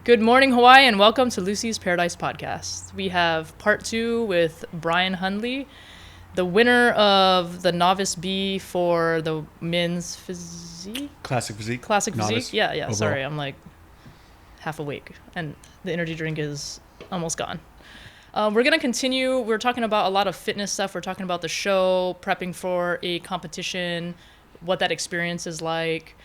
Good morning, Hawaii, and welcome to Lucy's Paradise Podcast. We have part 2 with Brian Hundley, the winner of the Novice B for the men's physique? Classic physique. Classic Novice physique? Yeah. overall. Sorry, I'm like half awake, and the energy drink is almost gone. We're going to continue. We're talking about a lot of fitness stuff. We're talking about the show, prepping for a competition, what that experience is like,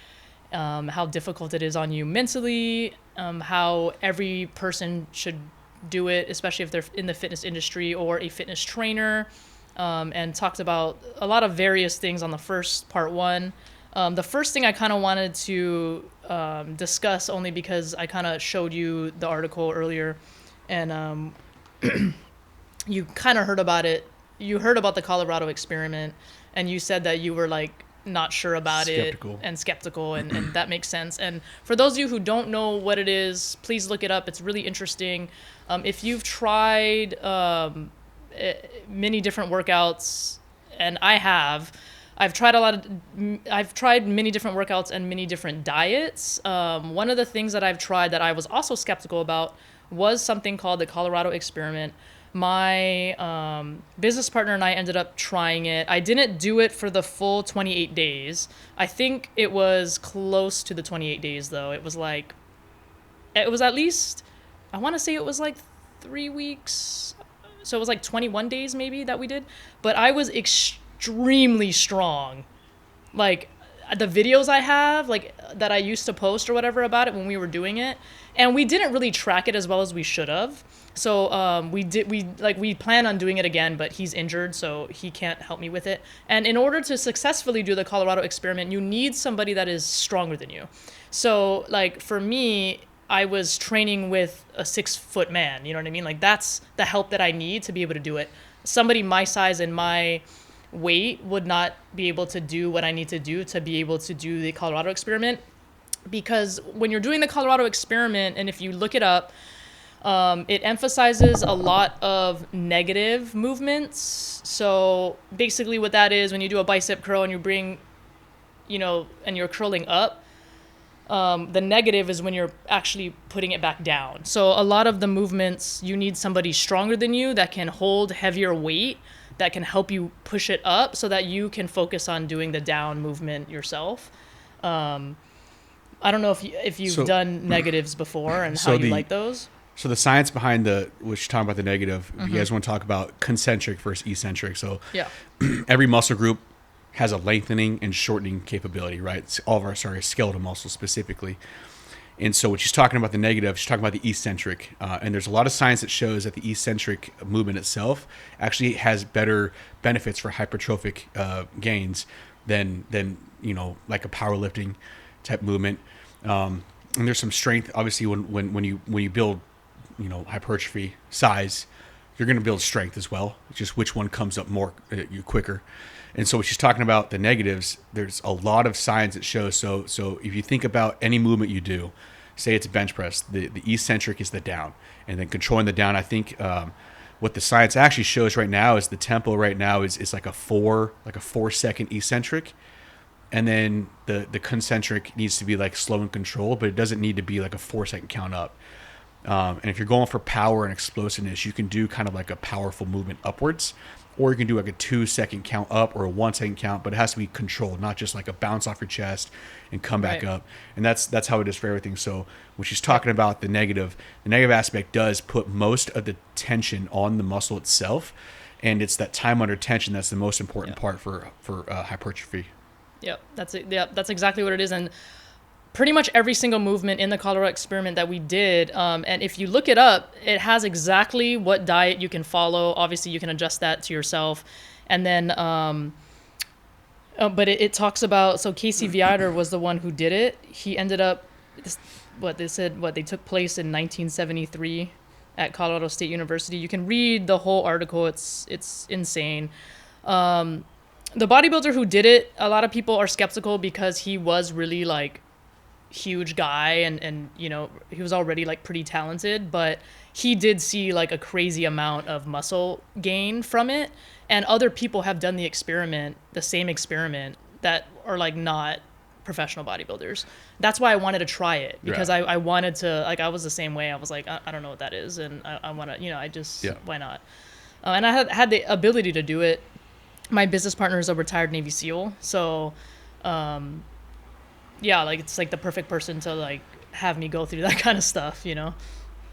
how difficult it is on you mentally, how every person should do it, especially if they're in the fitness industry or a fitness trainer, and talked about a lot of various things on the first part 1. The first thing I kind of wanted to discuss, only because I kind of showed you the article earlier, and you kind of heard about it. You heard about the Colorado experiment, and you said that you were like not sure about Skeptical. it and skeptical, and that makes sense. And for those of you who don't know what it is, please look it up. It's really interesting. If you've tried many different workouts, and I've tried many different workouts and many different diets. One of the things that I've tried that I was also skeptical about was something called the Colorado experiment. My business partner and I ended up trying it. I didn't do it for the full 28 days. I think it was close to the 28 days, though. It was at least, I want to say it was like 3 weeks. So it was like 21 days maybe that we did. But I was extremely strong. Like, the videos I have, like, that I used to post or whatever about it when we were doing it, and we didn't really track it as well as we should have. So we plan on doing it again, but he's injured, so he can't help me with it. And in order to successfully do the Colorado experiment, you need somebody that is stronger than you. So, like, for me, I was training with a 6-foot man, you know what I mean? Like, that's the help that I need to be able to do it. Somebody my size and my weight would not be able to do what I need to do to be able to do the Colorado experiment. Because when you're doing the Colorado experiment, and if you look it up, it emphasizes a lot of negative movements. So basically what that is, when you do a bicep curl and you bring, and you're curling up, the negative is when you're actually putting it back down. So a lot of the movements, you need somebody stronger than you that can hold heavier weight, that can help you push it up so that you can focus on doing the down movement yourself. I don't know if you've done negatives before and how you like those. So the science behind which you're talking about the negative, if you guys want to talk about concentric versus eccentric. So yeah. Every muscle group has a lengthening and shortening capability, right? It's all of our skeletal muscles specifically. And so what she's talking about the negative, she's talking about the eccentric. And there's a lot of science that shows that the eccentric movement itself actually has better benefits for hypertrophic gains than like a powerlifting type movement. And there's some strength, obviously, when you build, hypertrophy size, you're going to build strength as well. Just which one comes up more quicker. And so what she's talking about the negatives, there's a lot of science that shows. So if you think about any movement you do, say it's a bench press, the eccentric is the down, and then controlling the down. I think what the science actually shows right now is the tempo right now is like a 4 second eccentric. And then the concentric needs to be like slow and controlled, but it doesn't need to be like a 4-second count up. And if you're going for power and explosiveness, you can do kind of like a powerful movement upwards, or you can do like a 2-second count up or a 1-second count, but it has to be controlled, not just like a bounce off your chest and come back up. And that's how it is for everything. So when she's talking about the negative aspect does put most of the tension on the muscle itself, and it's that time under tension that's the most important part for hypertrophy. Yep, that's it. Yep, that's exactly what it is. And pretty much every single movement in the Colorado experiment that we did, and if you look it up, it has exactly what diet you can follow. Obviously, you can adjust that to yourself. And then, but it talks about, so Casey Viator was the one who did it. He ended up, they took place in 1973 at Colorado State University. You can read the whole article. It's insane. The bodybuilder who did it, a lot of people are skeptical because he was really like huge guy and he was already like pretty talented, but he did see like a crazy amount of muscle gain from it. And other people have done the same experiment that are like not professional bodybuilders. That's why I wanted to try it, because I wanted to, like, I was the same way. I was like, I don't know what that is, and I want to, I just, why not? And I had the ability to do it. My business partner is a retired Navy SEAL, so like, it's like the perfect person to like have me go through that kind of stuff,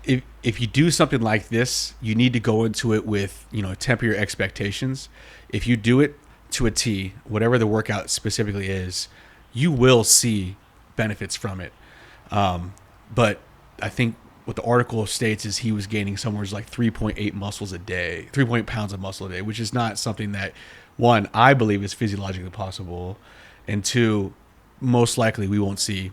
If you do something like this, you need to go into it with, temper your expectations. If you do it to a T, whatever the workout specifically is, you will see benefits from it. But I think what the article states is he was gaining somewhere like 3.8 muscles a day, 3.8 pounds of muscle a day, which is not something that, one, I believe is physiologically possible, and two, most likely we won't see.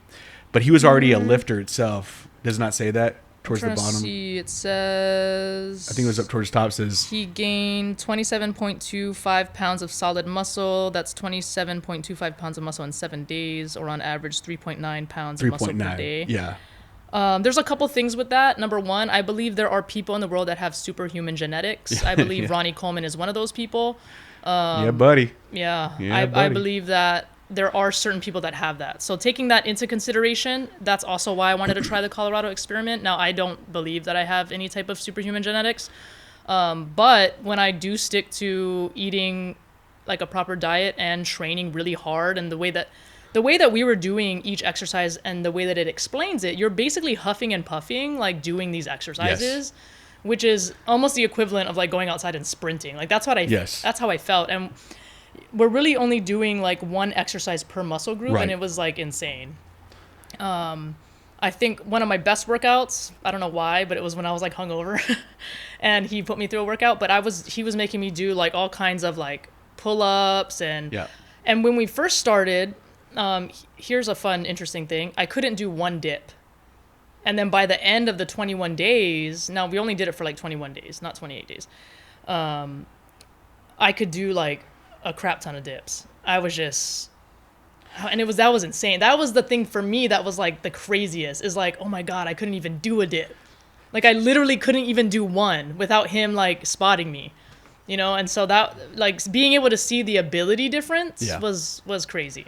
But he was already a lifter itself. Does it not say that towards the bottom? See, it says, I think it was up towards the top. It says he gained 27.25 pounds of solid muscle. That's 27.25 pounds of muscle in 7 days, or on average 3.9 pounds of muscle per day. Yeah. There's a couple things with that. Number one, I believe there are people in the world that have superhuman genetics. I believe Ronnie Coleman is one of those people. Yeah, buddy. Yeah, I believe that there are certain people that have that. So taking that into consideration, that's also why I wanted to try the Colorado experiment. Now, I don't believe that I have any type of superhuman genetics. But when I do stick to eating like a proper diet and training really hard, and the way that we were doing each exercise and the way that it explains it, you're basically huffing and puffing, like doing these exercises, which is almost the equivalent of like going outside and sprinting. Like that's how I felt. And we're really only doing like one exercise per muscle group, and it was like insane. I think one of my best workouts, I don't know why, but it was when I was like hungover and he put me through a workout, but he was making me do like all kinds of like pull-ups and when we first started, here's a fun, interesting thing. I couldn't do one dip. And then by the end of the 21 days, now we only did it for like 21 days, not 28 days. I could do like a crap ton of dips. I was just, and that was insane. That was the thing for me that was like the craziest, is like, oh my God, I couldn't even do a dip. Like I literally couldn't even do one without him like spotting me, and so that, like, being able to see the ability difference was crazy.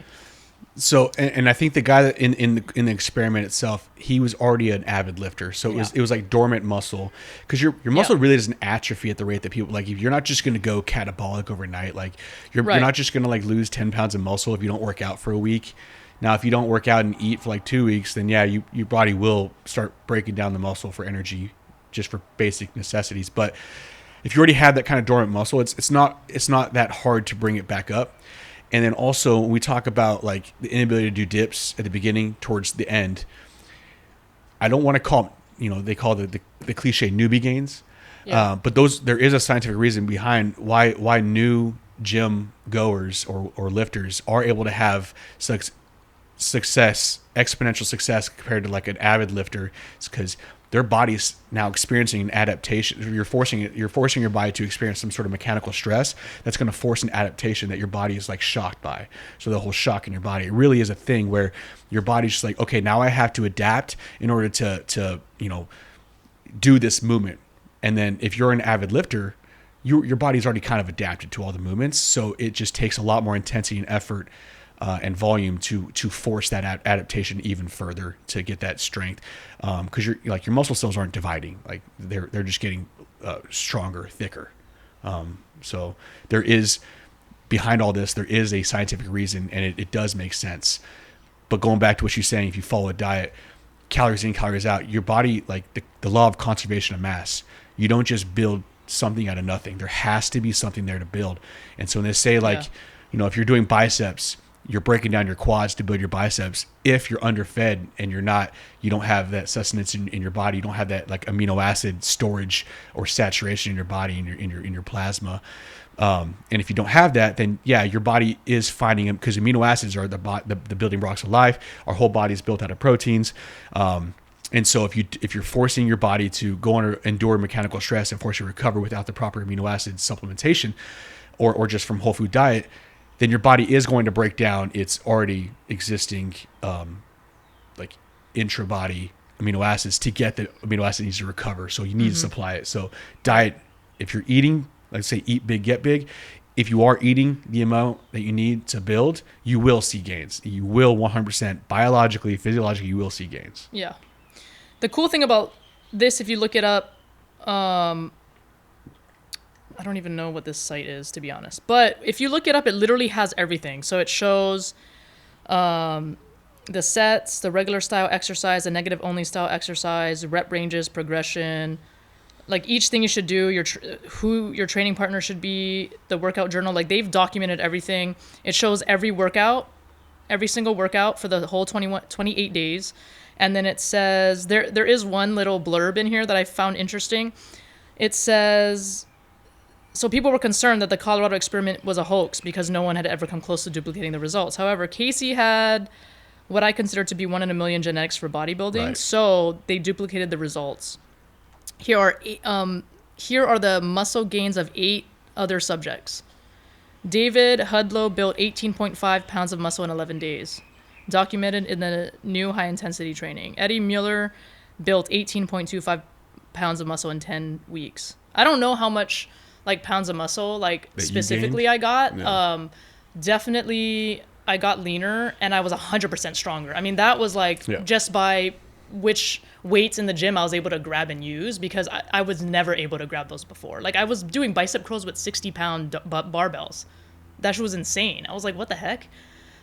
So, and I think the guy that in the experiment itself, he was already an avid lifter. So it was like dormant muscle, because your muscle really doesn't atrophy at the rate that people, like, if you're not just going to go catabolic overnight, like you're not just going to like lose 10 pounds of muscle if you don't work out for a week. Now, if you don't work out and eat for like 2 weeks, then your body will start breaking down the muscle for energy, just for basic necessities. But if you already have that kind of dormant muscle, it's not that hard to bring it back up. And then also, when we talk about like the inability to do dips at the beginning towards the end, I don't want to call them, they call the cliche newbie gains. But there is a scientific reason behind why new gym goers or lifters are able to have exponential success compared to like an avid lifter. It's because their body's now experiencing an adaptation. You're forcing your body to experience some sort of mechanical stress that's going to force an adaptation that your body is like shocked by. So the whole shock in your body, it really is a thing where your body's just like, okay, now I have to adapt in order to do this movement. And then if you're an avid lifter, your body's already kind of adapted to all the movements. So it just takes a lot more intensity and effort and volume to force that adaptation even further to get that strength, because your muscle cells aren't dividing, like they're just getting stronger, thicker. So there is, behind all this, there is a scientific reason, and it does make sense. But going back to what you're saying, if you follow a diet, calories in, calories out, your body, like the law of conservation of mass, you don't just build something out of nothing. There has to be something there to build. And so when they say like, if you're doing biceps, you're breaking down your quads to build your biceps. If you're underfed and you don't have that sustenance in your body, you don't have that like amino acid storage or saturation in your body, in your plasma. And if you don't have that, then your body is finding them, because amino acids are the building blocks of life. Our whole body is built out of proteins. And so if you're forcing your body to endure mechanical stress and force you to recover without the proper amino acid supplementation, or just from whole food diet, then your body is going to break down its already existing like intra-body amino acids to get the amino acid needs to recover. So you need to supply it. So diet, if you're eating, let's say eat big, get big, if you are eating the amount that you need to build, you will see gains. You will 100% biologically, physiologically, you will see gains. Yeah. The cool thing about this, if you look it up, I don't even know what this site is, to be honest. But if you look it up, it literally has everything. So it shows the sets, the regular style exercise, the negative only style exercise, rep ranges, progression, like each thing you should do, who your training partner should be, the workout journal. Like they've documented everything. It shows every workout, every single workout for the whole 28 days. And then it says, there is one little blurb in here that I found interesting. It says, so people were concerned that the Colorado experiment was a hoax because no one had ever come close to duplicating the results. However, Casey had what I consider to be 1 in a million genetics for bodybuilding. Right. So they duplicated the results. Here are the muscle gains of 8 other subjects. David Hundley built 18.5 pounds of muscle in 11 days, documented in the new high-intensity training. Eddie Mueller built 18.25 pounds of muscle in 10 weeks. I don't know how much like pounds of muscle like that specifically I got. No. Definitely I got leaner and I was 100% stronger. I mean, that was like just by which weights in the gym I was able to grab and use, because I was never able to grab those before. Like I was doing bicep curls with 60-pound barbells. That shit was insane. I was like, what the heck?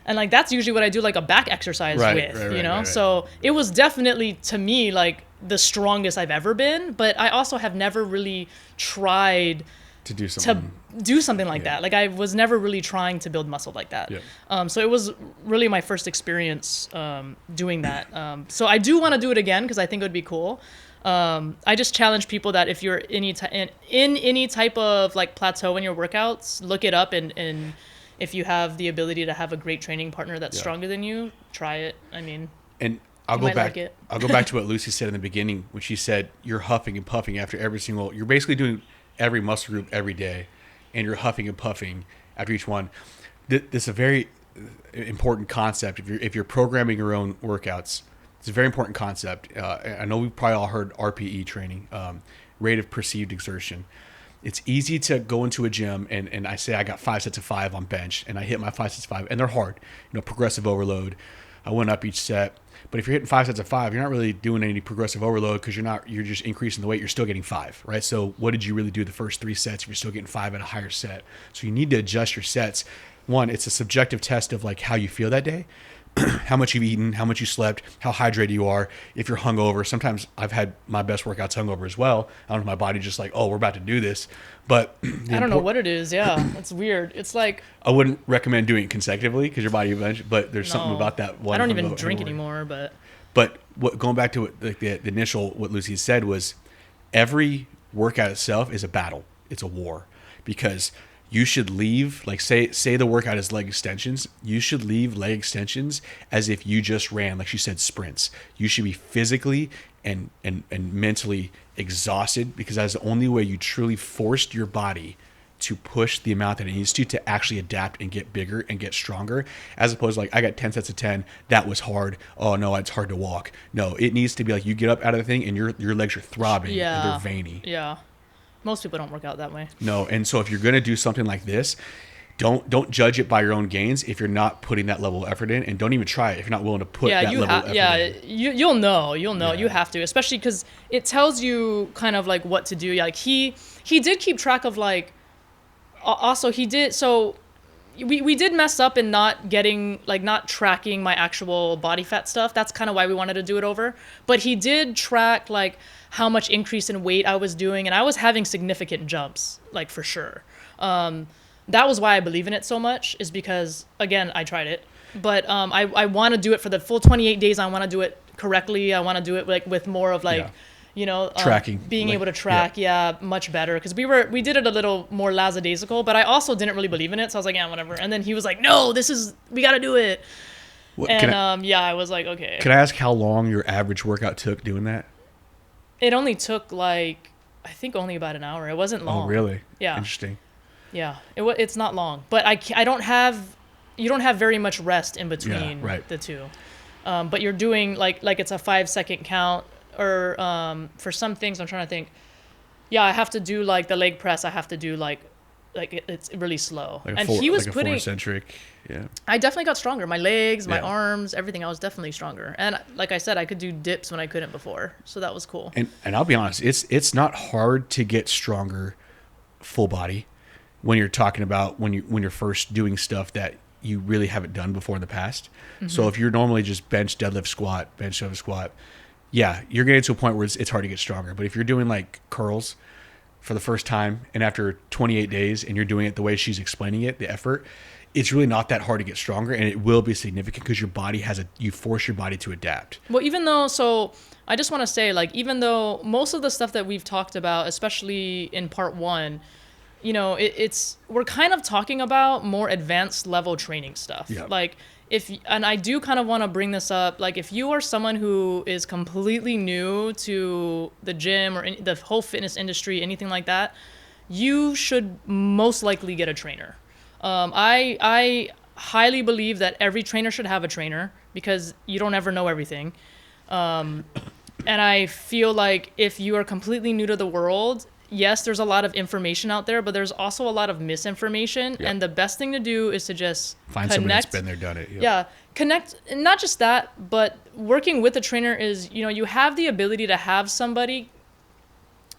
And like that's usually what I do like a back exercise with, you know? Right. So it was definitely to me like the strongest I've ever been, but I also have never really tried to do something like that. Like I was never really trying to build muscle like that. Yeah. So it was really my first experience doing that. So I do want to do it again because I think it would be cool. I just challenge people that if you're in any type of like plateau in your workouts, look it up, and if you have the ability to have a great training partner that's stronger than you, try it. I mean, and I'll go back to what Lucy said in the beginning when she said you're huffing and puffing after every single. You're basically doing every muscle group every day, and you're huffing and puffing after each one. This is a very important concept. If you're programming your own workouts, it's a very important concept. I know we've probably all heard RPE training, rate of perceived exertion. It's easy to go into a gym and I say I got 5 sets of 5 on bench, and I hit my 5 sets of 5, and they're hard. Progressive overload. I went up each set. But if you're hitting 5 sets of 5, you're not really doing any progressive overload because you're just increasing the weight. You're still getting 5, right? So what did you really do the first 3 sets if you're still getting 5 at a higher set? So you need to adjust your sets. One, it's a subjective test of like how you feel that day, how much you've eaten, how much you slept, how hydrated you are, if you're hungover. Sometimes I've had my best workouts hungover as well. I don't know, my body just like, oh, we're about to do this. But I don't know what it is. Yeah, it's weird. It's like I wouldn't recommend doing it consecutively because your body eventually. But there's something about that one. I don't even drink anymore. But going back to what the initial what Lucy said was, every workout itself is a battle. It's a war, because you should leave, like say the workout is leg extensions. You should leave leg extensions as if you just ran, like she said, sprints. You should be physically and mentally exhausted, because that is the only way you truly forced your body to push the amount that it needs to actually adapt and get bigger and get stronger, as opposed to like, I got 10 sets of 10. That was hard. Oh no, it's hard to walk. No, it needs to be like you get up out of the thing and your legs are throbbing and they're veiny. Yeah. Most people don't work out that way. No. And so if you're going to do something like this, don't judge it by your own gains if you're not putting that level of effort in, and don't even try it if you're not willing to put that level of effort in. Yeah, you'll know. You have to, especially because it tells you kind of like what to do. Like he did keep track of like, also he did, so we did mess up in not tracking my actual body fat stuff. That's kind of why we wanted to do it over. But he did track like how much increase in weight I was doing, and I was having significant jumps, like for sure. That was why I believe in it so much, is because again, I tried it, but I want to do it for the full 28 days. I want to do it correctly. I want to do it like with more of like, tracking, being able to track, much better, because we did it a little more lackadaisical, but I also didn't really believe in it, so I was like, yeah, whatever. And then he was like, no, we got to do it. I was like, okay. Can I ask how long your average workout took doing that? It only took like, I think only about an hour. It wasn't long. Oh, really? Yeah. Interesting. Yeah, it's not long, but you don't have very much rest in between the two. But you're doing like it's a 5-second count, or for some things I'm trying to think. Yeah, I have to do like the leg press. I have to do like like it's really slow. Like and he was like putting eccentric. Yeah. I definitely got stronger. My legs, my Yeah. arms, everything. I was definitely stronger. And like I said, I could do dips when I couldn't before. So that was cool. And I'll be honest, it's not hard to get stronger full body when you're talking about when you're first doing stuff that you really haven't done before in the past. So if you're normally just bench, deadlift, squat, bench, deadlift, squat, yeah, you're getting to a point where it's hard to get stronger. But if you're doing like curls for the first time and after 28 days and you're doing it the way she's explaining it, the effort, it's really not that hard to get stronger, and it will be significant because your body you force your body to adapt. Well, so I just want to say, like, even though most of the stuff that we've talked about, especially in part 1, you know, we're kind of talking about more advanced level training stuff. Yeah. Like and I do kind of want to bring this up, like if you are someone who is completely new to the gym or the whole fitness industry, anything like that, you should most likely get a trainer. I highly believe that every trainer should have a trainer because you don't ever know everything. And I feel like if you are completely new to the world, yes, there's a lot of information out there, but there's also a lot of misinformation. Yeah. And the best thing to do is to just Find somebody that's been there, done it. Yep. Yeah. Connect. And not just that, but working with a trainer is, you know, you have the ability to have somebody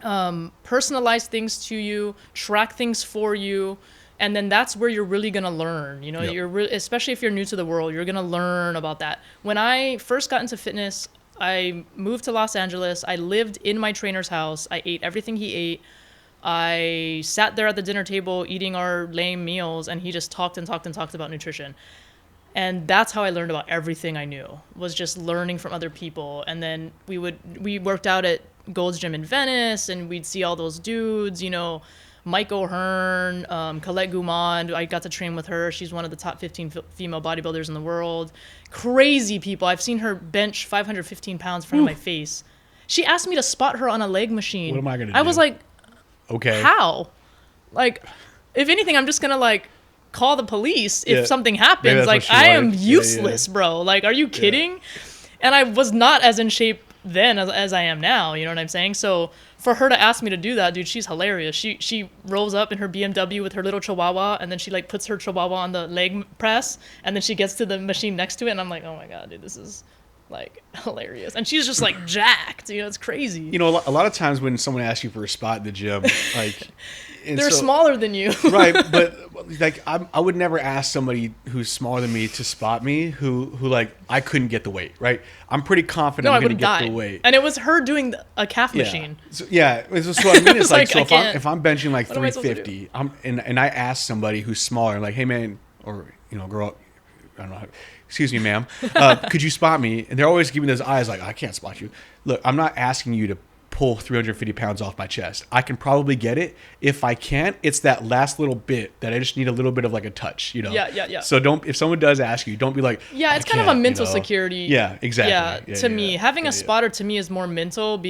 personalize things to you, track things for you. And then that's where you're really going to learn, you know, Yep. Especially if you're new to the world, you're going to learn about that. When I first got into fitness, I moved to Los Angeles. I lived in my trainer's house. I ate everything he ate. I sat there at the dinner table eating our lame meals, and he just talked and talked and talked about nutrition. And that's how I learned about everything I knew, was just learning from other people. And then we worked out at Gold's Gym in Venice, and we'd see all those dudes, you know, Mike O'Hearn, Collete Guimond. I got to train with her. She's one of the top 15 female bodybuilders in the world. Crazy people. I've seen her bench 515 pounds in front of my face. She asked me to spot her on a leg machine. What am I going to do? I was like, okay. How? Like, if anything, I'm just going to like call the police if something happens. Like, I am useless, bro. Like, are you kidding? And I was not as in shape then as I am now. You know what I'm saying? So for her to ask me to do that, dude, she's hilarious. She rolls up in her BMW with her little chihuahua, and then she like puts her chihuahua on the leg press, and then she gets to the machine next to it, and I'm like, oh my god, dude, this is like hilarious. And she's just like jacked, you know, it's crazy. You know, a lot of times when someone asks you for a spot in the gym, like they're smaller than you, right? But like, I would never ask somebody who's smaller than me to spot me who like I couldn't get the weight, right? I'm pretty confident I'm going to get the weight. And it was her doing a calf machine. So, yeah, so what I mean is like, so if I'm benching like what 350, and I ask somebody who's smaller, like, hey man, or you know, girl, I don't know. Excuse me, ma'am. Could you spot me? And they're always giving those eyes like, I can't spot you. Look, I'm not asking you to pull 350 pounds off my chest. I can probably get it. If I can't, it's that last little bit that I just need a little bit of like a touch, you know? Yeah. So if someone does ask you, don't be like, yeah, it's kind of a mental security. Yeah, exactly. Yeah, to me, having a spotter to me is more mental.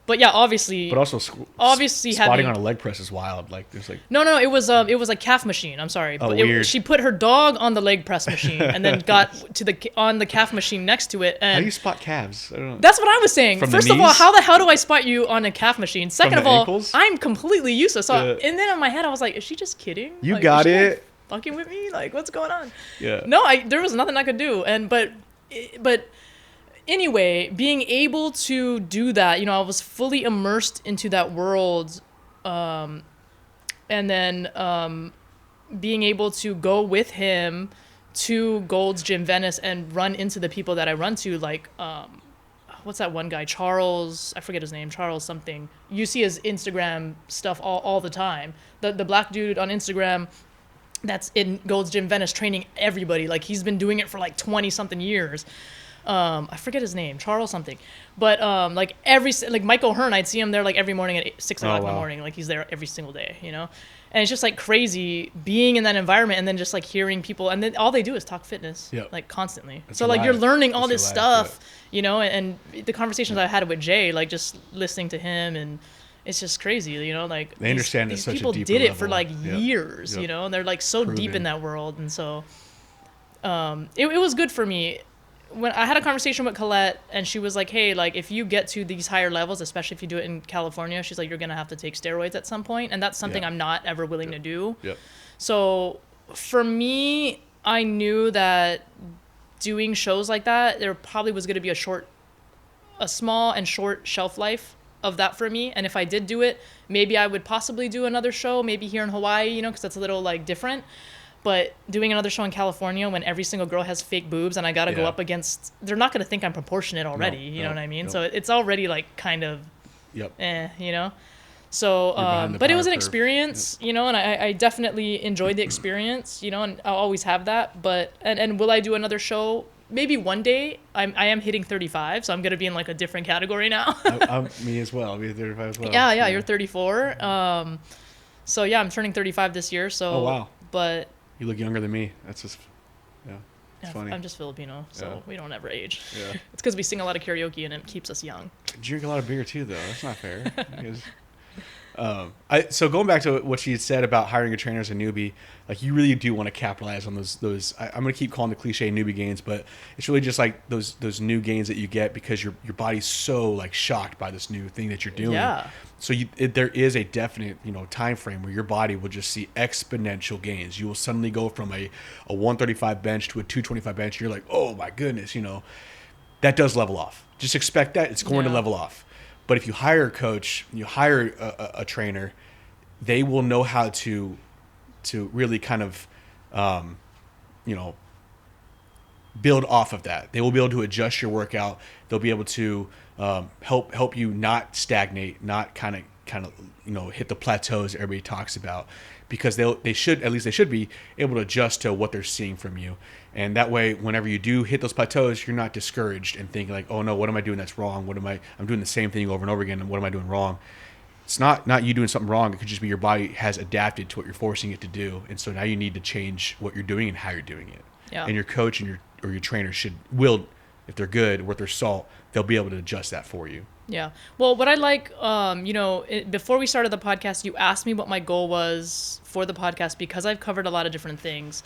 But yeah, obviously. But also, obviously spotting on a leg press is wild. Like there's like. No, it was a calf machine. I'm sorry, but weird. She put her dog on the leg press machine and then got to on the calf machine next to it. And how do you spot calves? I don't know. That's what I was saying. From First of all, how the hell do I spot you on a calf machine? Second of all, ankles? I'm completely useless. So, and then in my head, I was like, is she just kidding? You like, got it. Like, fucking with me? Like, what's going on? Yeah. No, there was nothing I could do. But anyway, being able to do that, you know, I was fully immersed into that world. And then being able to go with him to Gold's Gym Venice and run into the people that I run to, like, what's that one guy? Charles, I forget his name, Charles something. You see his Instagram stuff all the time. The black dude on Instagram that's in Gold's Gym Venice training everybody. Like, he's been doing it for like 20 something years. I forget his name, Charles something. But like Mike O'Hearn, I'd see him there like every morning at 6 o'clock in the morning. Like, he's there every single day, you know? And it's just like crazy being in that environment and then just like hearing people, and then all they do is talk fitness, like constantly. So like you're learning all this stuff, you know, and the conversations I had with Jay, like just listening to him, and it's just crazy, you know, like they understand these such people a deeper did it level. for like years, you know, and they're like so deep in that world. And so it was good for me. when I had a conversation with Collete, and she was like, hey, like if you get to these higher levels, especially if you do it in California, she's like, you're going to have to take steroids at some point. And that's something I'm not ever willing to do. Yep. So for me, I knew that doing shows like that, there probably was going to be a small and short shelf life of that for me. And if I did do it, maybe I would possibly do another show, maybe here in Hawaii, you know, because that's a little like different. But doing another show in California when every single girl has fake boobs and I got to go up against, they're not going to think I'm proportionate already. You know what I mean? So it's already like kind of, you know? So, but it was an experience, you know, and I definitely enjoyed the experience, you know, and I'll always have that. But, and will I do another show? Maybe one day. I am hitting 35, so I'm going to be in like a different category now. Me as well. I'll be 35 as well. Yeah, you're 34. So yeah, I'm turning 35 this year. So, oh, wow. But you look younger than me. That's just, it's funny. I'm just Filipino, so we don't ever age. Yeah. It's because we sing a lot of karaoke and it keeps us young. You drink a lot of beer too, though. That's not fair. So going back to what she had said about hiring a trainer as a newbie, like you really do want to capitalize on those. I'm going to keep calling the cliche newbie gains, but it's really just like those new gains that you get because your body's so like shocked by this new thing that you're doing. Yeah. So there is a definite, you know, time frame where your body will just see exponential gains. You will suddenly go from a 135 bench to a 225 bench. You're like, oh my goodness, you know, that does level off. Just expect that it's going to level off. But if you hire a coach, you hire a trainer, they will know how to really kind of, you know, build off of that. They will be able to adjust your workout. They'll be able to help you not stagnate, not kind of you know hit the plateaus everybody talks about, because they should be able to adjust to what they're seeing from you. And that way, whenever you do hit those plateaus, you're not discouraged and thinking like, oh no, what am I doing that's wrong? I'm doing the same thing over and over again, and what am I doing wrong? It's not you doing something wrong. It could just be your body has adapted to what you're forcing it to do, and so now you need to change what you're doing and how you're doing it. Yeah. And your coach and your trainer will, if they're good, worth their salt, they'll be able to adjust that for you. Yeah. Well, what I like, you know, before we started the podcast, you asked me what my goal was for the podcast because I've covered a lot of different things.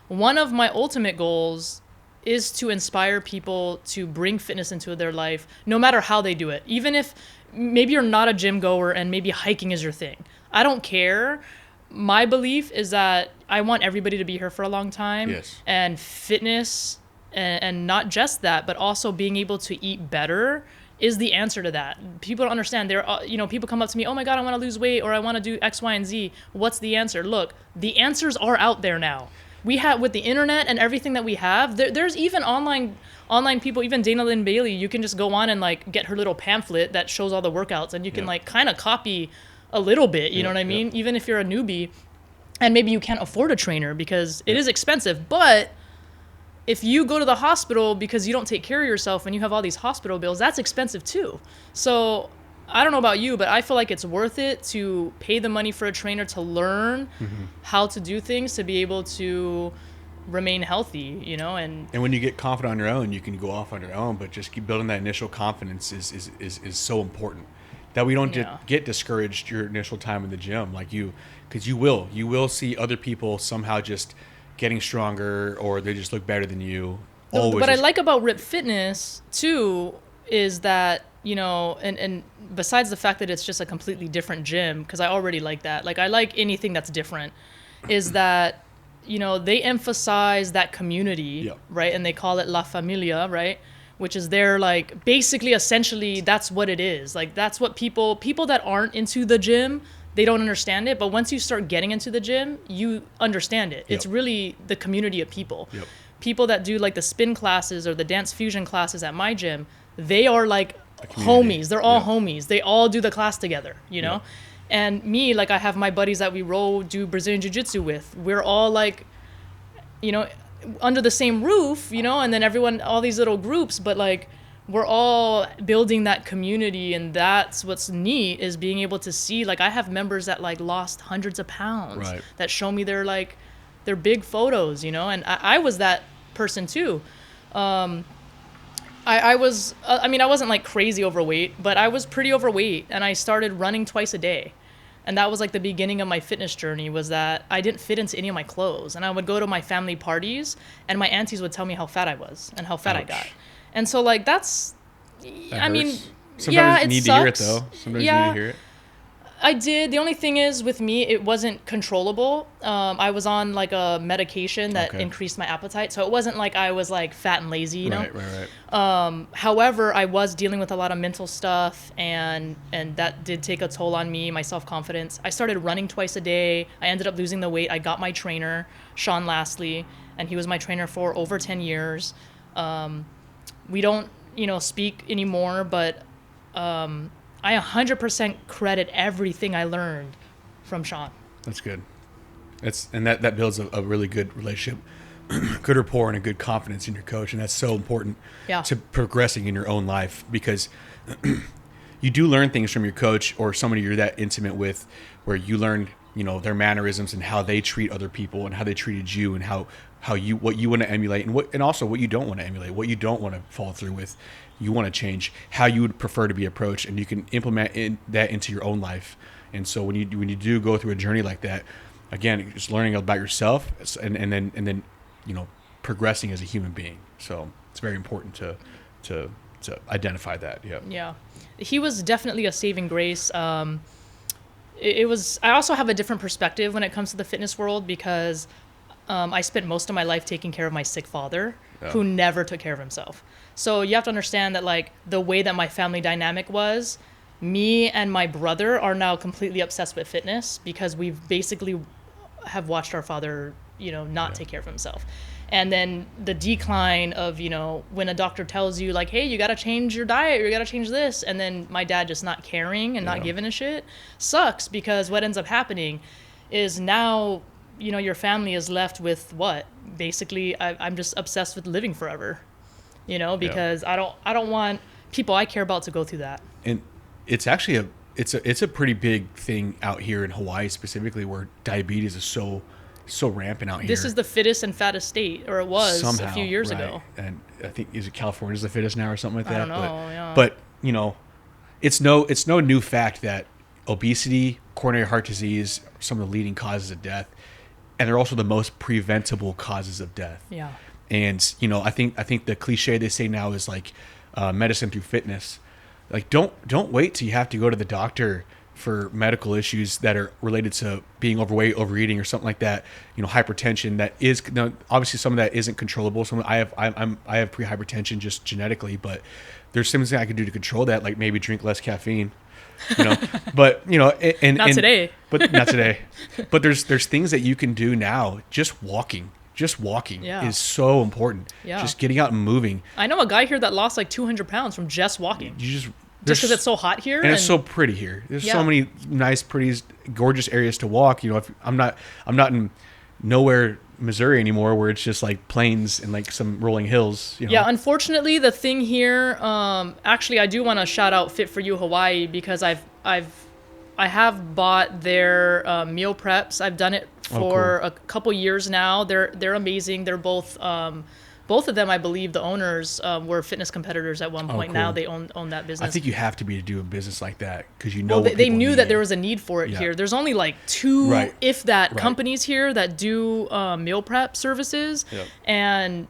One of my ultimate goals is to inspire people to bring fitness into their life, no matter how they do it. Even if maybe you're not a gym goer and maybe hiking is your thing. I don't care. My belief is that I want everybody to be here for a long time. Yes. And fitness, and not just that, but also being able to eat better is the answer to that. People don't understand. You know, people come up to me, oh my God, I want to lose weight or I want to do X, Y, and Z. What's the answer? Look, the answers are out there now. We have, with the internet and everything that we have, there's even online people, even Dana Lynn Bailey, you can just go on and like get her little pamphlet that shows all the workouts and you can like kind of copy a little bit, you know what I mean? Even if you're a newbie and maybe you can't afford a trainer because it is expensive, but if you go to the hospital because you don't take care of yourself and you have all these hospital bills, that's expensive too. So I don't know about you, but I feel like it's worth it to pay the money for a trainer to learn how to do things, to be able to remain healthy, you know, and when you get confident on your own, you can go off on your own, but just keep building that initial confidence is so important that we don't get discouraged your initial time in the gym, like because you will see other people somehow just getting stronger or they just look better than you. What I like about Rip Fitness too is that, you know, and besides the fact that it's just a completely different gym, because I already like that. Like I like anything that's different, is that, you know, they emphasize that community, right? And they call it La Familia, right? Which is their like basically essentially that's what it is. Like that's what people that aren't into the gym, they don't understand it. But once you start getting into the gym, you understand it. It's really the community of people. People that do like the spin classes or the dance fusion classes at my gym, they are like homies. They're all homies. They all do the class together, you know? And me, like I have my buddies that we do Brazilian Jiu-Jitsu with. We're all like, you know, under the same roof, you know, and then everyone, all these little groups, but like we're all building that community. And that's what's neat, is being able to see, like I have members that like lost hundreds of pounds that show me their big photos, you know, and I was that person too. I was, I mean, I wasn't like crazy overweight, but I was pretty overweight, and I started running twice a day. And that was like the beginning of my fitness journey, was that I didn't fit into any of my clothes. And I would go to my family parties and my aunties would tell me how fat I was and how fat I got. And so like that I mean, sometimes you it need sucks. to hear it though. Sometimes you need to hear it. I did. The only thing is with me, it wasn't controllable. I was on like a medication that increased my appetite. So it wasn't like I was like fat and lazy, you know? Right. However, I was dealing with a lot of mental stuff and that did take a toll on me, my self-confidence. I started running twice a day. I ended up losing the weight. I got my trainer, Shawn Lasley, and he was my trainer for over 10 years. We don't, speak anymore, but, I 100% credit everything I learned from Shawn. That's good. That builds a really good relationship, good rapport, and a good confidence in your coach, and that's so important to progressing in your own life, because you do learn things from your coach or somebody you're that intimate with, where you learn their mannerisms and how they treat other people and how they treated you and what you want to emulate and also what you don't want to emulate, what you don't want to follow through with. You want to change how you would prefer to be approached, and you can implement that into your own life. And so when you do go through a journey like that, again, just learning about yourself and then progressing as a human being. So it's very important to identify that. Yeah, he was definitely a saving grace. It was. I also have a different perspective when it comes to the fitness world, because I spent most of my life taking care of my sick father, who never took care of himself. So you have to understand that like the way that my family dynamic was, me and my brother are now completely obsessed with fitness because we've basically have watched our father, not take care of himself. And then the decline of, when a doctor tells you like, hey, you got to change your diet, or you got to change this. And then my dad just not caring and not giving a shit sucks, because what ends up happening is now, your family is left with what? Basically, I'm just obsessed with living forever. Because I don't want people I care about to go through that. And it's actually it's a pretty big thing out here in Hawaii specifically, where diabetes is so rampant out here. This is the fittest and fattest state, or it was somehow, a few years ago. And I think California's the fittest now or something like that. I don't know. But it's no new fact that obesity, coronary heart disease are some of the leading causes of death, and they're also the most preventable causes of death. Yeah. And I think the cliche they say now is like medicine through fitness. Like don't wait till you have to go to the doctor for medical issues that are related to being overweight, overeating, or something like that. Hypertension that is obviously some of that isn't controllable. I have pre-hypertension just genetically, but there's things that I can do to control that, like maybe drink less caffeine. But and not today. But not today. But there's things that you can do now. Just walking is so important. Yeah. Just getting out and moving. I know a guy here that lost like 200 pounds from just walking. Just because it's so hot here. And it's so pretty here. There's so many nice, pretty, gorgeous areas to walk. If I'm not in nowhere, Missouri anymore, where it's just like plains and like some rolling hills. Yeah, unfortunately, the thing here, actually, I do want to shout out Fit for You Hawaii, because I have bought their meal preps. I've done it for a couple years now. They're amazing. They're both of them, I believe, the owners were fitness competitors at one point. Cool. Now they own that business. I think you have to be to do a business like that, because they knew that there was a need for it here. There's only like two, if that, companies here that do meal prep services, and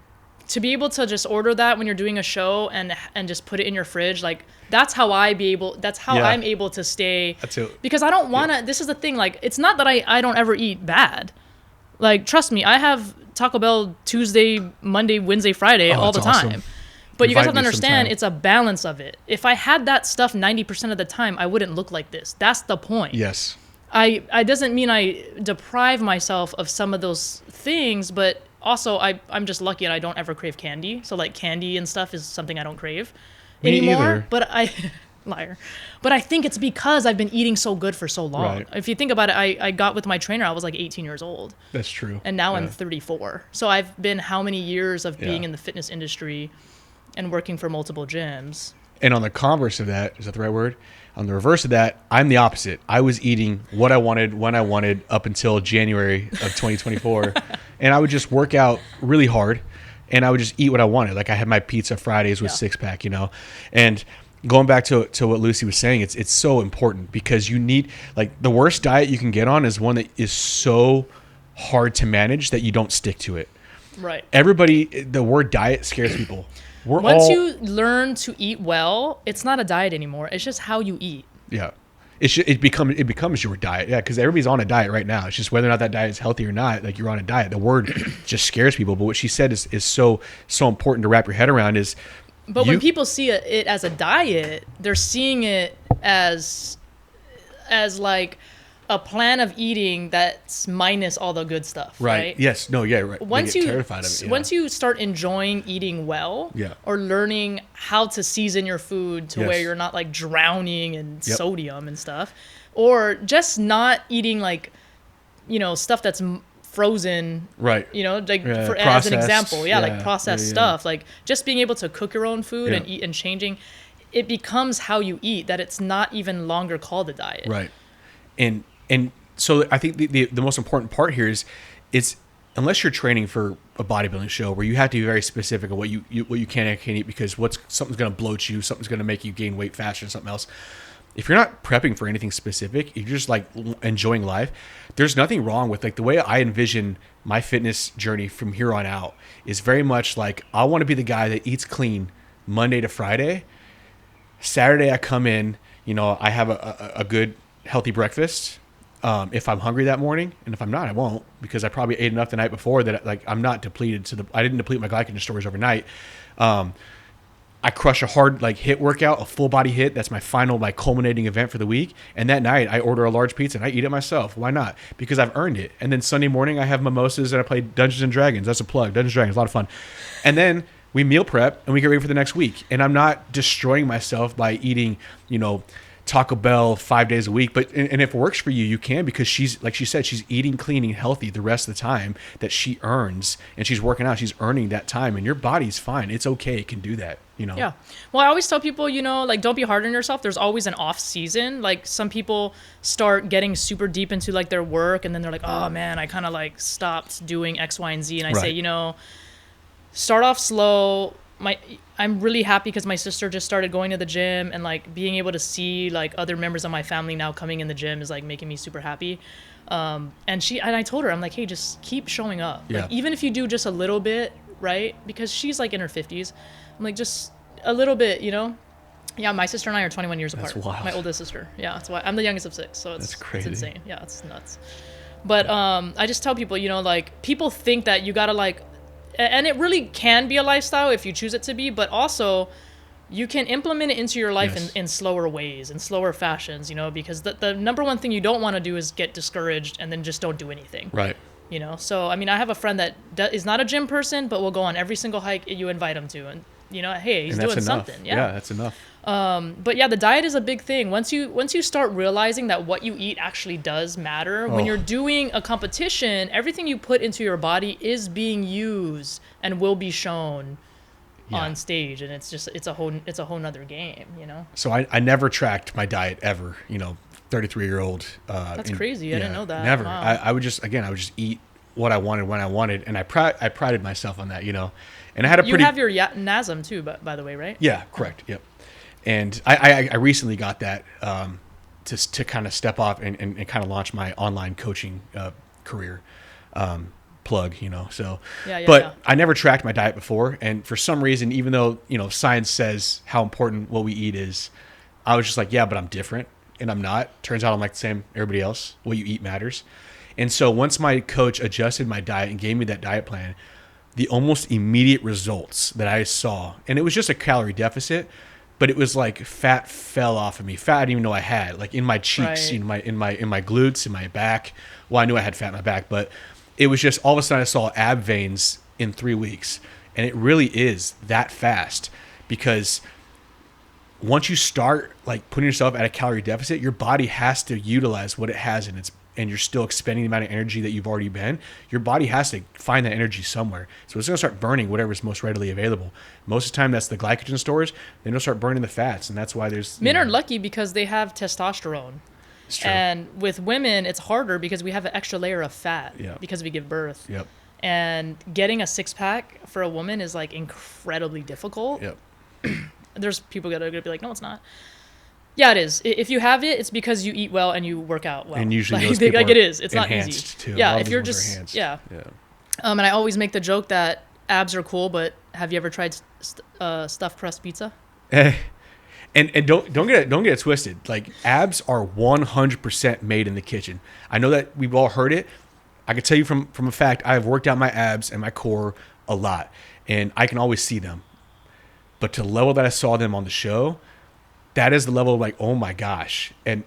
to be able to just order that when you're doing a show and just put it in your fridge, like that's how I'm able to stay. That's it. Because I don't want to. This is the thing. Like, it's not that I don't ever eat bad. Like, trust me, I have Taco Bell Tuesday, Monday, Wednesday, Friday all the time. Awesome. But you guys have to understand, it's a balance of it. If I had that stuff 90% of the time, I wouldn't look like this. That's the point. Yes. I doesn't mean I deprive myself of some of those things, but also I'm just lucky and I don't ever crave candy. So like candy and stuff is something I don't crave anymore. Either. But liar. But I think it's because I've been eating so good for so long. Right. If you think about it, I got with my trainer, I was like 18 years old. That's true. And now I'm 34. So I've been how many years of being in the fitness industry and working for multiple gyms. And on the converse of that, is that the right word? On the reverse of that, I'm the opposite. I was eating what I wanted, when I wanted, up until January of 2024. And I would just work out really hard, and I would just eat what I wanted. Like I had my pizza Fridays with six pack, And going back to what Lucy was saying, it's so important because you need, like, the worst diet you can get on is one that is so hard to manage that you don't stick to it. Right. Everybody, the word diet scares people. Once you learn to eat well, it's not a diet anymore. It's just how you eat. Yeah. It becomes your diet. Yeah, because everybody's on a diet right now. It's just whether or not that diet is healthy or not. Like, you're on a diet. The word just scares people. But what she said is so important to wrap your head around is. But when people see it as a diet, they're seeing it as like a plan of eating that's minus all the good stuff. Right. Yes. No. Yeah. Right. Once they get terrified of it. Yeah. Once you start enjoying eating well, or learning how to season your food to where you're not like drowning in sodium and stuff, or just not eating like, stuff that's frozen, right? Like as an example, like processed stuff, like just being able to cook your own food and eat and changing, it becomes how you eat, that it's not even longer called a diet. Right. And so I think the most important part here is unless you're training for a bodybuilding show where you have to be very specific of what you can and can't eat, because something's going to bloat you, something's going to make you gain weight faster than something else. If you're not prepping for anything specific, you're just like enjoying life, there's nothing wrong with, like, the way I envision my fitness journey from here on out is very much like, I want to be the guy that eats clean Monday to Friday. Saturday I come in, I have a good healthy breakfast. If I'm hungry that morning, and if I'm not, I won't, because I probably ate enough the night before that, like, I'm not depleted I didn't deplete my glycogen stores overnight. I crush a hard, like, HIIT workout, a full body HIIT. That's my final, like, culminating event for the week. And that night I order a large pizza and I eat it myself. Why not? Because I've earned it. And then Sunday morning I have mimosas and I play Dungeons and Dragons. That's a plug. Dungeons and Dragons, a lot of fun. And then we meal prep and we get ready for the next week. And I'm not destroying myself by eating, Taco Bell 5 days a week, but and if it works for you, you can, because she's, like she said, she's eating clean and healthy the rest of the time that she earns, and she's working out, she's earning that time, and your body's fine. It's okay. It can do that, Yeah. Well, I always tell people, like, don't be hard on yourself. There's always an off season. Like, some people start getting super deep into, like, their work, and then they're like, oh man, I kind of like stopped doing X, Y, and Z. And I say, start off slow. I'm really happy because my sister just started going to the gym, and like being able to see like other members of my family now coming in the gym is like making me super happy. And I told her, I'm like, hey, just keep showing up. Like, even if you do just a little bit, right? Because she's like in her 50s. I'm like, just a little bit, Yeah, my sister and I are 21 years apart. That's wild. My oldest sister. Yeah, that's why I'm the youngest of 6, so that's crazy. It's insane. Yeah, it's nuts. But I just tell people, like, people think that you gotta like. And it really can be a lifestyle if you choose it to be, but also you can implement it into your life in slower ways, in slower fashions, because the number one thing you don't want to do is get discouraged and then just don't do anything. Right. So, I mean, I have a friend that is not a gym person, but will go on every single hike you invite him to. And, hey, he's doing something. Yeah, that's enough. But yeah, the diet is a big thing. Once you start realizing that what you eat actually does matter, when you're doing a competition, everything you put into your body is being used and will be shown on stage, and it's a whole nother game, So I never tracked my diet ever, 33-year-old. That's crazy. I didn't know that. Never. Wow. I would just eat what I wanted when I wanted, and I prided myself on that, And I had you have your NASM too, by the way, right? Yeah, correct. Yep. And I recently got that to kind of step off and kind of launch my online coaching career plug, So, but I never tracked my diet before, and for some reason, even though science says how important what we eat is, I was just like, yeah, but I'm different, and I'm not. Turns out I'm like the same everybody else. What you eat matters. And so once my coach adjusted my diet and gave me that diet plan, the almost immediate results that I saw, and it was just a calorie deficit, but it was like fat fell off of me. Fat I didn't even know I had, like in my cheeks, in my glutes, in my back. Well, I knew I had fat in my back, but it was just all of a sudden I saw ab veins in 3 weeks, and it really is that fast, because once you start like putting yourself at a calorie deficit, your body has to utilize what it has in its, and you're still expending the amount of energy that you've already been, your body has to find that energy somewhere. So it's going to start burning whatever's most readily available. Most of the time, that's the glycogen stores. Then it'll start burning the fats, and that's why there's... Men are lucky because they have testosterone. It's true. And with women, it's harder because we have an extra layer of fat because we give birth. Yep. And getting a six-pack for a woman is like incredibly difficult. Yep. There's people that are going to be like, no, it's not. Yeah, it is. If you have it, it's because you eat well and you work out well. And usually like, those people like it is. It's not easy. Too. Yeah, if you're just yeah. And I always make the joke that abs are cool, but have you ever tried stuffed crust pizza? And don't get it twisted. Like, abs are 100% made in the kitchen. I know that we've all heard it. I can tell you from a fact, I have worked out my abs and my core a lot, and I can always see them. But to the level that I saw them on the show, that is the level of like, oh my gosh, and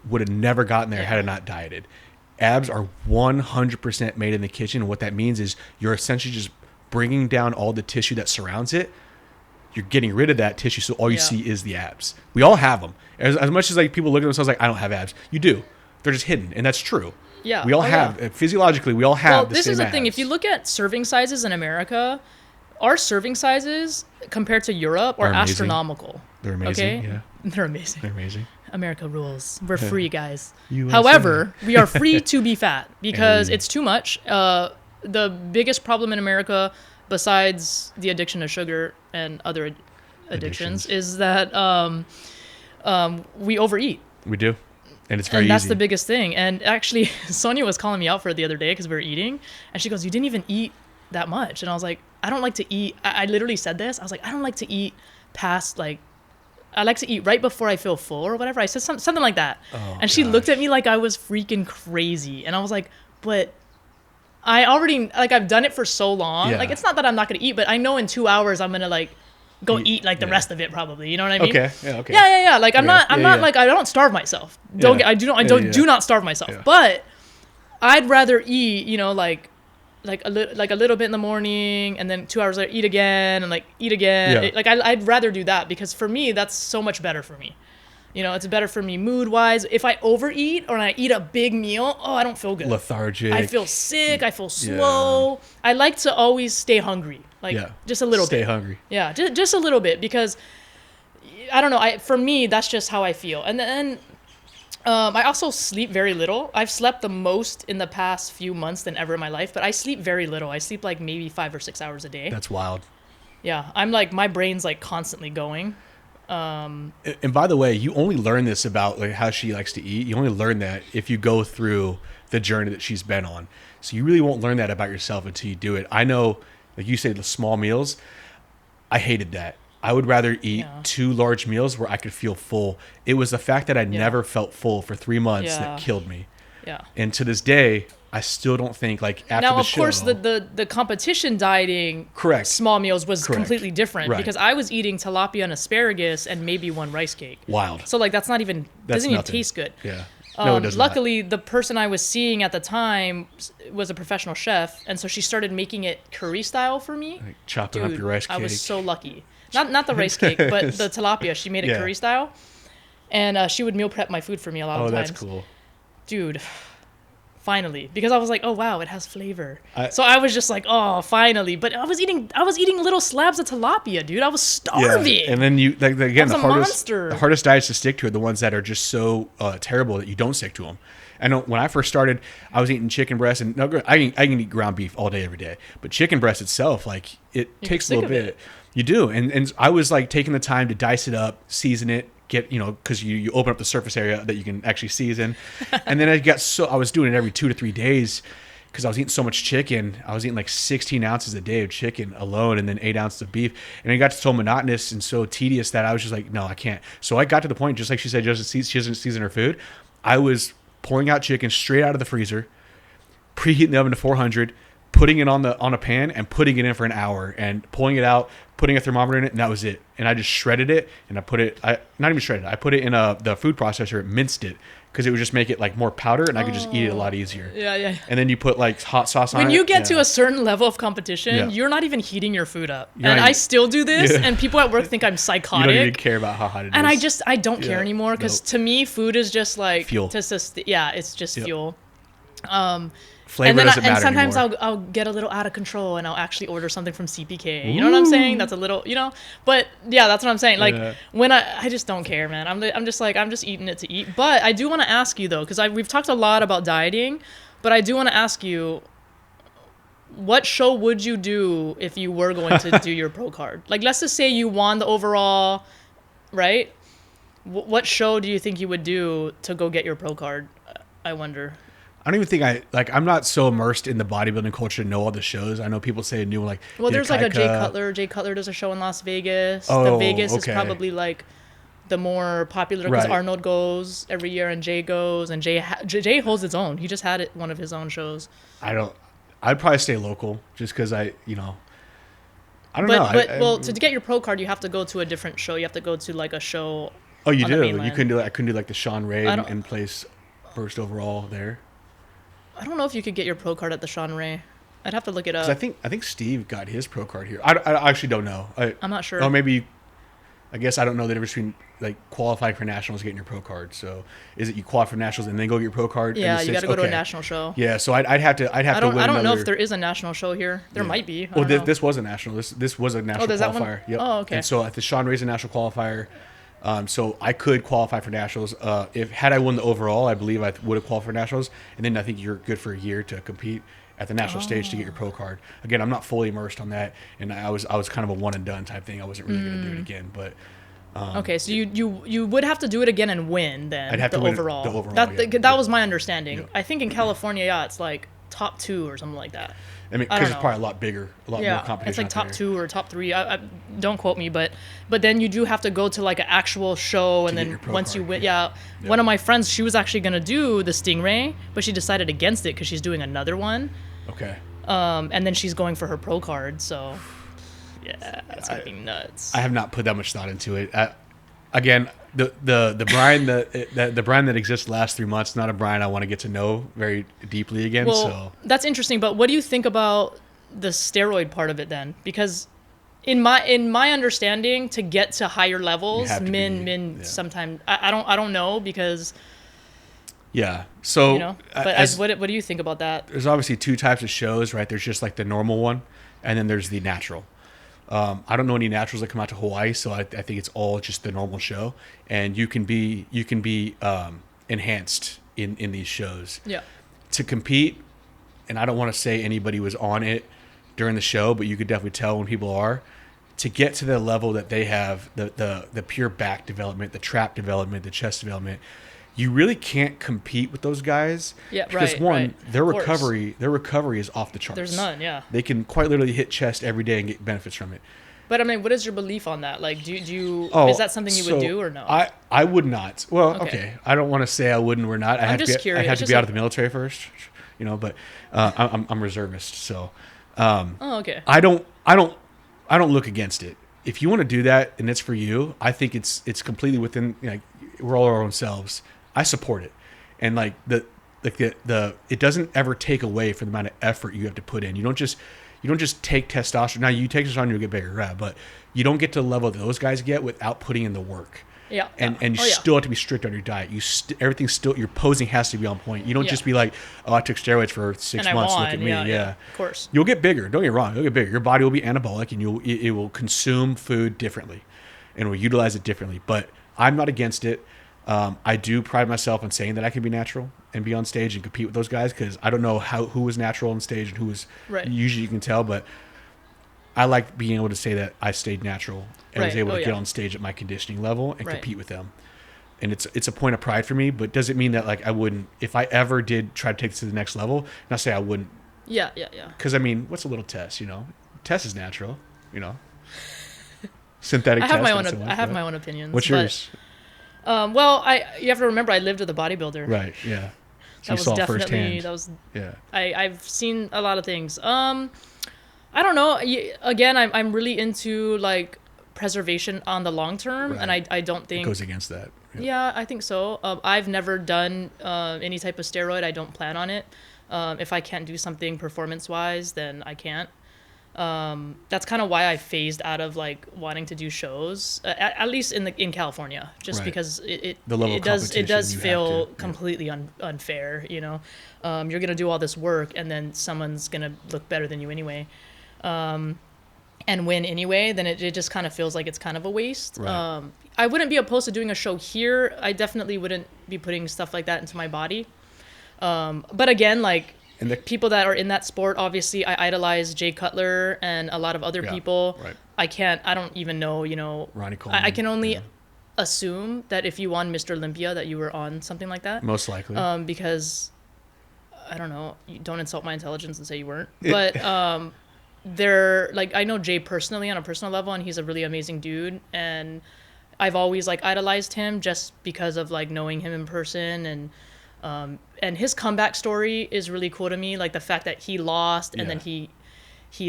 would have never gotten there had I not dieted. Abs are 100% made in the kitchen. And what that means is you're essentially just bringing down all the tissue that surrounds it. You're getting rid of that tissue, so all you see is the abs. We all have them. As much as like people look at themselves like, I don't have abs. You do. They're just hidden, and that's true. Yeah. We all have, physiologically, we all have the same abs. This is the thing. If you look at serving sizes in America, our serving sizes compared to Europe are astronomical. They're amazing, yeah. They're amazing. They're amazing. America rules. We're free, guys. USA. However, we are free to be fat because it's too much. The biggest problem in America, besides the addiction to sugar and other addictions, is that we overeat. We do. And it's very easy. And that's easy. the biggest thing. And actually, Sonia was calling me out for it the other day because we were eating. And she goes, you didn't even eat that much. And I was like, I don't like to eat. I literally said this. I was like, I don't like to eat past, like, I like to eat right before I feel full or whatever. I said something like that. And she looked at me like I was freaking crazy. And I was like, but I already, like, I've done it for so long. Yeah. Like, it's not that I'm not going to eat, but I know in 2 hours I'm going to, like, go eat, like, the rest of it probably. You know what I mean? Okay. Yeah, okay. Yeah. Like, I'm not like, I don't starve myself. Do not starve myself. Yeah. But I'd rather eat, you know, like a little bit in the morning, and then 2 hours later eat again, and like eat again. Yeah. I'd rather do that because for me that's so much better for me. You know, it's better for me mood wise. If I overeat or I eat a big meal, I don't feel good. Lethargic. I feel sick. I feel slow. Yeah. I like to always stay hungry, like just a little bit. Stay hungry. Yeah, just a little bit because I don't know. For me, that's just how I feel. And then I also sleep very little. I've slept the most in the past few months than ever in my life, but I sleep very little. I sleep like maybe 5 or 6 hours a day. That's wild. Yeah, I'm like, my brain's like constantly going. And by the way, you only learn this about like how she likes to eat. You only learn that if you go through the journey that she's been on. So you really won't learn that about yourself until you do it. I know, like you say, the small meals. I hated that. I would rather eat 2 large meals where I could feel full. It was the fact that I never felt full for 3 months that killed me. Yeah. And to this day, I still don't think, like, after now, the of course, the competition dieting small meals was completely different because I was eating tilapia and asparagus and maybe 1 rice cake. Wild. So, like, doesn't even taste good. Yeah. No, it does luckily, the person I was seeing at the time was a professional chef, and so she started making it curry style for me. Like chopping up your rice cake. I was so lucky. Not the rice cake, but the tilapia. She made it curry style, and she would meal prep my food for me a lot of times. Oh, that's cool. Dude, finally, because I was like, oh wow, it has flavor. So I was just like, oh, finally. But I was eating little slabs of tilapia, dude. I was starving. Yeah. And then you again, the hardest diets to stick to are the ones that are just so terrible that you don't stick to them. I know when I first started, I was eating chicken breast, and I can eat ground beef all day, every day. But chicken breast itself, like, it takes a little bit. You do, and I was like taking the time to dice it up, season it, get, you know, because you open up the surface area that you can actually season, and then I was doing it every 2 to 3 days because I was eating so much chicken. I was eating like 16 ounces a day of chicken alone, and then 8 ounces of beef, and it got so monotonous and so tedious that I was just like, no, I can't. So I got to the point, just like she said, she doesn't season her food. I was pulling out chicken straight out of the freezer, preheating the oven to 400. Putting it on a pan and putting it in for an hour and pulling it out, putting a thermometer in it, and that was it. And I just shredded it, and I put it in the food processor, minced it, because it would just make it like more powder, and I could just eat it a lot easier. Yeah. And then you put like hot sauce on it. When you get to a certain level of competition, you're not even heating your food up. I still do this, and people at work think I'm psychotic. You don't even care about how hot it is. And I don't care anymore, because to me, food is just like fuel. It's just fuel. Flavor doesn't matter sometimes anymore. I'll get a little out of control and I'll actually order something from CPK. You know what I'm saying? That's a little, you know. But yeah, that's what I'm saying. Like when I just don't care, man. I'm just eating it to eat. But I do want to ask you though, because we've talked a lot about dieting, but I do want to ask you, what show would you do if you were going to do your pro card? Like, let's just say you won the overall, right? What show do you think you would do to go get your pro card? I wonder. I don't even think I'm not so immersed in the bodybuilding culture to know all the shows. I know people say a new one like. Well, there's like a Jay Cutler. Jay Cutler does a show in Las Vegas. Oh, the Vegas okay. is probably like the more popular because Right. Arnold goes every year and Jay goes and Jay holds its own. He just had one of his own shows. I'd probably stay local just because I don't know. But to get your pro card, you have to go to a different show. You have to go to like a show. Oh, you on the do? mainland. You couldn't do I couldn't do like the Shawn Ray and place first overall there. I don't know if you could get your pro card at the Shawn Ray. I'd have to look it up. I think Steve got his pro card here. I actually don't know. I'm not sure. Oh, maybe. I guess I don't know the difference between like qualifying for nationals, getting your pro card. So is it you qualify for nationals and then go get your pro card? Yeah, you got to go to a national show. Yeah, so I'd have to. I don't know if there is a national show here. There might be. Well, this was a national. This was a national qualifier. Yep. Oh, okay. And so at the Shawn Ray's a national qualifier. So I could qualify for nationals. Had I won the overall, I believe I would have qualified for nationals. And then I think you're good for a year to compete at the national stage to get your pro card. Again, I'm not fully immersed on that, and I was kind of a one and done type thing. I wasn't really going to do it again, but. Okay, so you would have to do it again and win then. I'd have to win the overall. That was my understanding. Yeah. I think in California, it's like top 2 or something like that. I mean, because it's probably a lot bigger, a lot more competition. It's like top 2 or top 3. I don't quote me, but then you do have to go to like an actual show, and then once you win, one of my friends, she was actually gonna do the Stingray, but she decided against it because she's doing another one. Okay. And then she's going for her pro card, so. Yeah, it's gonna be nuts. I have not put that much thought into it. Again, the Brian the Brian that exists the last 3 months is not a Brian I want to get to know very deeply again. Well, so that's interesting. But what do you think about the steroid part of it then? Because in my understanding, to get to higher levels, sometimes I don't know because. Yeah. So. What do you think about that? There's obviously 2 types of shows, right? There's just like the normal one, and then there's the natural. I don't know any naturals that come out to Hawaii, so I think it's all just the normal show, and you can be enhanced in these shows. Yeah. To compete, and I don't want to say anybody was on it during the show, but you could definitely tell when people are. To get to the level that they have, the pure back development, the trap development, the chest development, you really can't compete with those guys. Yeah, because their recovery is off the charts. There's none, yeah. They can quite literally hit chest every day and get benefits from it. But I mean, what is your belief on that? Like, is that something you would do or no? I would not. Well, okay. I don't want to say I wouldn't or not. I'm just curious. I had to be out of the military first, but I'm reservist, so. Okay. I don't look against it. If you want to do that and it's for you, I think it's completely within, we're all our own selves. I support it, and it doesn't ever take away from the amount of effort you have to put in. You don't just take testosterone. Now you take testosterone, you'll get bigger, right? But you don't get to the level that those guys get without putting in the work. Yeah. And you still have to be strict on your diet. Everything's still, your posing has to be on point. You don't just be like, oh, I took steroids for 6 months. Look at me. Yeah. Of course. You'll get bigger. Don't get me wrong. You'll get bigger. Your body will be anabolic, and it will consume food differently, and will utilize it differently. But I'm not against it. I do pride myself on saying that I can be natural and be on stage and compete with those guys, because I don't know who was natural on stage and who was. Right. Usually you can tell, but I like being able to say that I stayed natural and was able to get on stage at my conditioning level and compete with them. And it's a point of pride for me, but does it mean that I wouldn't, if I ever did try to take this to the next level, not say I wouldn't. Yeah. Because what's a little test? Test is natural. Synthetic. I have my own opinions. What's yours? You have to remember I lived with a bodybuilder. Right. Yeah. So that was definitely I've seen a lot of things. I don't know. Again, I'm really into preservation on the long term, and I don't think it goes against that. Yeah, I think so. I've never done any type of steroid. I don't plan on it. If I can't do something performance-wise, then I can't. That's kind of why I phased out of wanting to do shows, at least in California, just because it does feel completely unfair. You're gonna do all this work, and then someone's gonna look better than you anyway. And win anyway, then it just kind of feels like it's kind of a waste. Right. I wouldn't be opposed to doing a show here. I definitely wouldn't be putting stuff like that into my body. But again, and the people that are in that sport, obviously, I idolize Jay Cutler and a lot of other people. Right. I don't even know, Ronnie Coleman. I can only assume that if you won Mr. Olympia that you were on something like that. Most likely. Because I don't know, you don't insult my intelligence and say you weren't. But they're like, I know Jay personally on a personal level, and he's a really amazing dude, and I've always like idolized him just because of like knowing him in person, and his comeback story is really cool to me. Like the fact that he lost and then he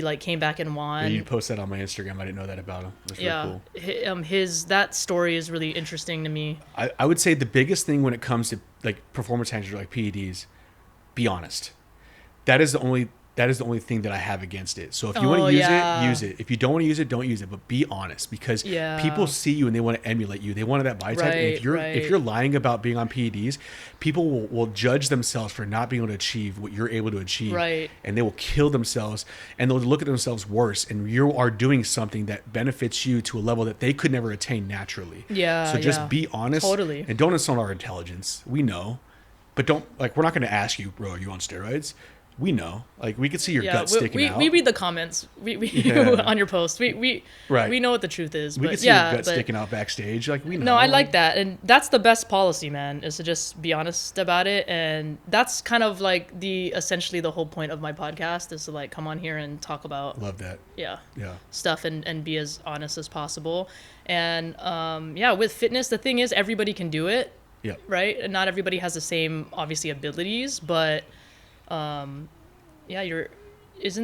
like came back and won. Yeah, you posted that on my Instagram. I didn't know that about him. It was really cool. That story is really interesting to me. I would say the biggest thing when it comes to like performance enhancers like PEDs, be honest. That is the only thing that I have against it. So if you want to use it, use it. If you don't want to use it, don't use it. But be honest, because people see you and they want to emulate you. They want that body type. And if you're lying about being on PEDs, people will judge themselves for not being able to achieve what you're able to achieve. Right. And they will kill themselves, and they'll look at themselves worse. And you are doing something that benefits you to a level that they could never attain naturally. Yeah. So just be honest. Totally. And don't insult our intelligence. We know. But don't, like, we're not going to ask you, bro, are you on steroids? We know, like, we could see your gut sticking out. We read the comments. We on your post. We know what the truth is. We could see your gut sticking out backstage. Like, we know. No, I like that, and that's the best policy, man. Is to just be honest about it, and that's kind of like essentially the whole point of my podcast is to like come on here and talk about. Love that. Yeah. Stuff and be as honest as possible, and with fitness, the thing is everybody can do it. Yeah. Right, and not everybody has the same obviously abilities, but. Isn't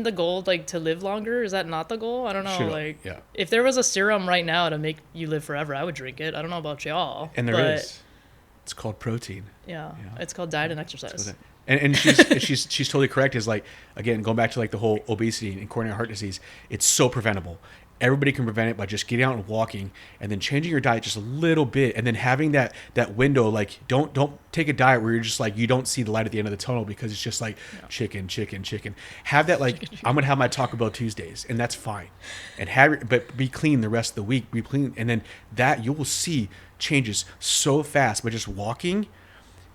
the goal like to live longer? Is that not the goal? I don't know. If there was a serum right now to make you live forever, I would drink it. I don't know about y'all. And there is. It's called protein. Yeah. It's called diet and exercise. And she's totally correct. Is like, again, going back to like the whole obesity and coronary heart disease, it's so preventable. Everybody can prevent it by just getting out and walking, and then changing your diet just a little bit, and then having that window. Like, don't take a diet where you're just like, you don't see the light at the end of the tunnel because it's just like chicken. Have that like I'm gonna have my Taco Bell Tuesdays, and that's fine. And but be clean the rest of the week. Be clean, and then that you will see changes so fast by just walking.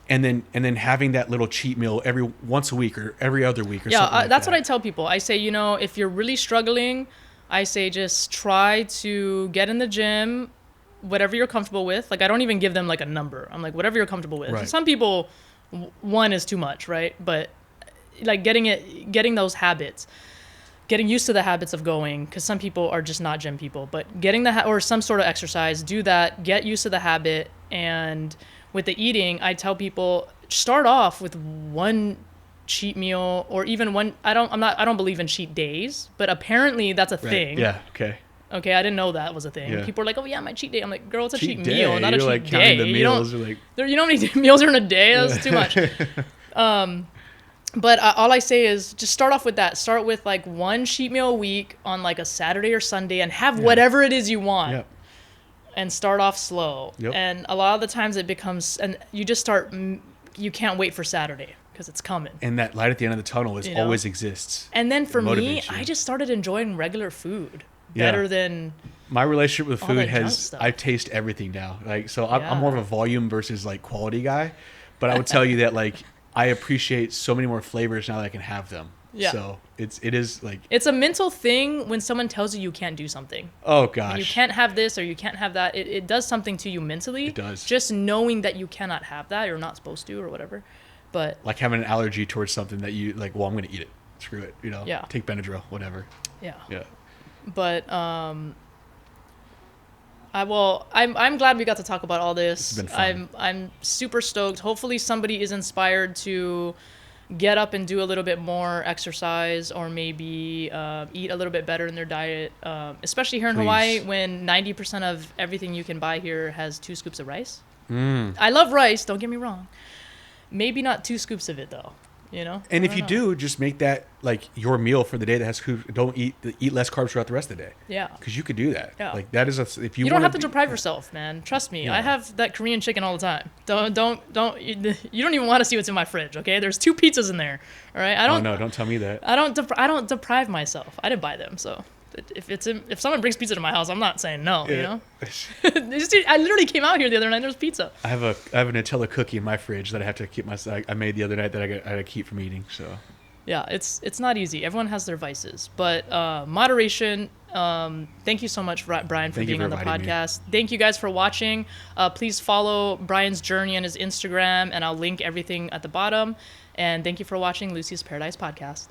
And then having that little cheat meal every once a week or every other week or something like that's what I tell people. I say, if you're really struggling, I say just try to get in the gym, whatever you're comfortable with. Like, I don't even give them like a number. I'm like, whatever you're comfortable with. Right. Some people, one is too much, right? But like getting those habits, getting used to the habits of going, because some people are just not gym people. But getting or some sort of exercise, do that, get used to the habit. And with the eating, I tell people start off with one cheat meal, or even one. I don't believe in cheat days, but apparently that's a thing. Yeah. Okay, I didn't know that was a thing. People are like, oh yeah, my cheat day. I'm like, girl, it's a cheat day. meal, not You're a like cheat day. The meals, you know how many meals are in a day? That's too much. But all I say is just start off with that. Start with like one cheat meal a week on like a Saturday or Sunday, and have whatever it is you want. Yep. And start off slow. Yep. And a lot of the times it becomes, and you just start. You can't wait for Saturday. Because it's coming. And that light at the end of the tunnel always exists. And then for me, I just started enjoying regular food better than my relationship with food has. I taste everything now. Like, so I'm more of a volume versus like quality guy, but I would tell you that like I appreciate so many more flavors now that I can have them. Yeah. So it is like it's a mental thing when someone tells you can't do something. Oh gosh. And you can't have this or you can't have that. It does something to you mentally. It does. Just knowing that you cannot have that, you're not supposed to or whatever. But like having an allergy towards something that you like, well, I'm going to eat it. Screw it. Take Benadryl, whatever. Yeah. Yeah. But I'm glad we got to talk about all this. It's been fun. I'm super stoked. Hopefully somebody is inspired to get up and do a little bit more exercise, or maybe eat a little bit better in their diet, especially here in Hawaii when 90% of everything you can buy here has 2 scoops of rice. I love rice, don't get me wrong. Maybe not 2 scoops of it though, And if you do, just make that like your meal for the day that has scoops. Don't eat less carbs throughout the rest of the day. Yeah. Because you could do that. Yeah. Like that is if you don't have to deprive yourself, man. Trust me. Yeah. I have that Korean chicken all the time. You don't even want to see what's in my fridge. Okay. There's 2 pizzas in there. All right. Don't tell me that. I don't deprive myself. I didn't buy them. So if someone brings pizza to my house, I'm not saying no. I literally came out here the other night. There's pizza. I have a Nutella cookie in my fridge that I have to keep I made the other night that I got to keep from eating. So Yeah, it's not easy. Everyone has their vices, but moderation. Thank you so much, Brian, for Thank you being for on the inviting me. podcast. Thank you guys for watching. Please follow Brian's journey on his Instagram, and I'll link everything at the bottom. And thank you for watching Lucy's Paradise podcast.